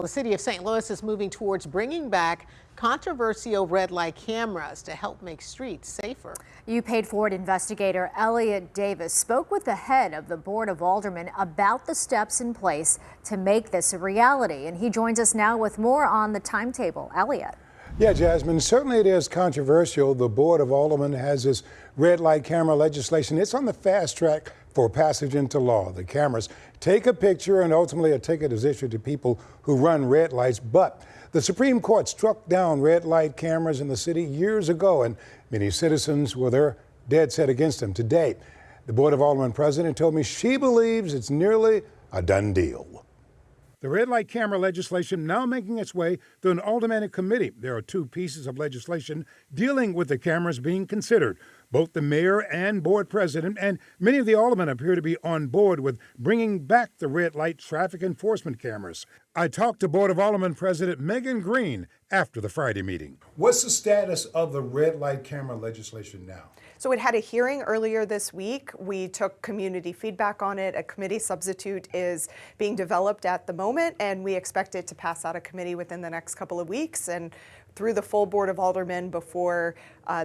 The city of St. Louis is moving towards bringing back controversial red light cameras to help make streets safer. You Paid For It investigator Elliot Davis spoke with the head of the Board of Aldermen about the steps in place to make this a reality. And he joins us now with more on the timetable. Elliot. Yeah, Jasmine, certainly it is controversial. The Board of Aldermen has this red light camera legislation. It's on the fast track for passage into law. The cameras take a picture and ultimately a ticket is issued to people who run red lights. But the Supreme Court struck down red light cameras in the city years ago, and many citizens, well, they're dead set against them. Today, the Board of Aldermen president told me she believes it's nearly a done deal. The red light camera legislation now making its way through an aldermanic committee. There are two pieces of legislation dealing with the cameras being considered. Both the mayor and board president and many of the aldermen appear to be on board with bringing back the red light traffic enforcement cameras. I talked to Board of Aldermen President Megan Green after the Friday meeting. What's the status of the red light camera legislation now? So it had a hearing earlier this week. We took community feedback on it. A committee substitute is being developed at the moment, and we expect it to pass out of committee within the next couple of weeks and through the full Board of Aldermen before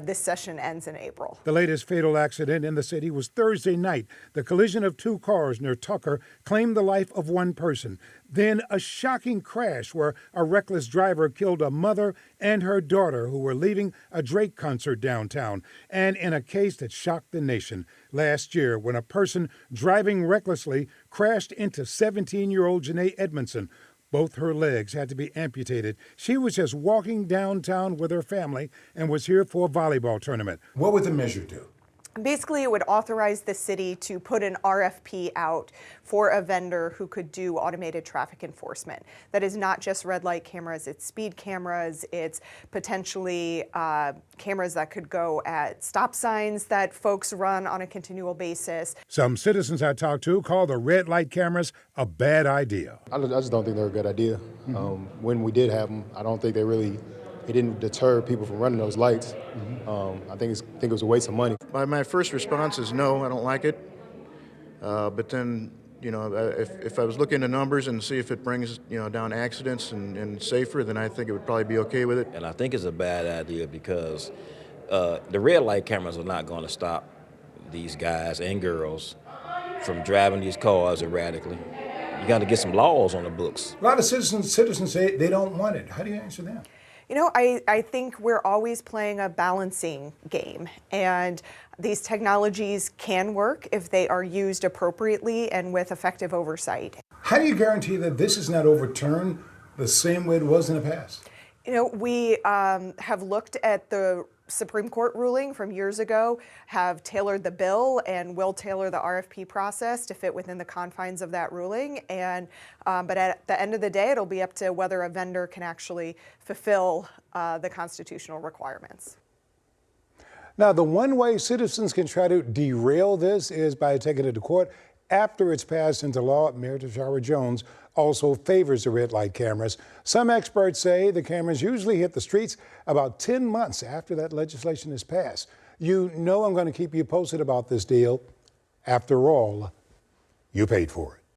this session ends in April. The latest fatal accident in the city was Thursday night. The collision of two cars near Tucker claimed the life of one person. Then a shocking crash where a reckless driver killed a mother and her daughter who were leaving a Drake concert downtown. And in a case that shocked the nation last year when a person driving recklessly crashed into 17-year-old Janae Edmondson. Both her legs had to be amputated. She was just walking downtown with her family and was here for a volleyball tournament. What would the measure do? Basically, it would authorize the city to put an RFP out for a vendor who could do automated traffic enforcement. That is not just red light cameras, it's speed cameras, it's potentially cameras that could go at stop signs that folks run on a continual basis. Some citizens I talked to call the red light cameras a bad idea. I just don't think they're a good idea. When we did have them, I don't think it didn't deter people from running those lights. I think it was a waste of money. My first response is no, I don't like it. But then, if I was looking at the numbers and see if it brings, down accidents and safer, then I think it would probably be okay with it. And I think it's a bad idea because the red light cameras are not going to stop these guys and girls from driving these cars erratically. You got to get some laws on the books. A lot of citizens say they don't want it. How do you answer that? I think we're always playing a balancing game, and these technologies can work if they are used appropriately and with effective oversight. How do you guarantee that this is not overturned the same way it was in the past? We have looked at the Supreme Court ruling from years ago, have tailored the bill, and will tailor the RFP process to fit within the confines of that ruling. And but at the end of the day, it'll be up to whether a vendor can actually fulfill the constitutional requirements. Now, the one way citizens can try to derail this is by taking it to court. After it's passed into law, Mayor Tashara Jones also favors the red light cameras. Some experts say the cameras usually hit the streets about 10 months after that legislation is passed. You know I'm going to keep you posted about this deal. After all, you paid for it.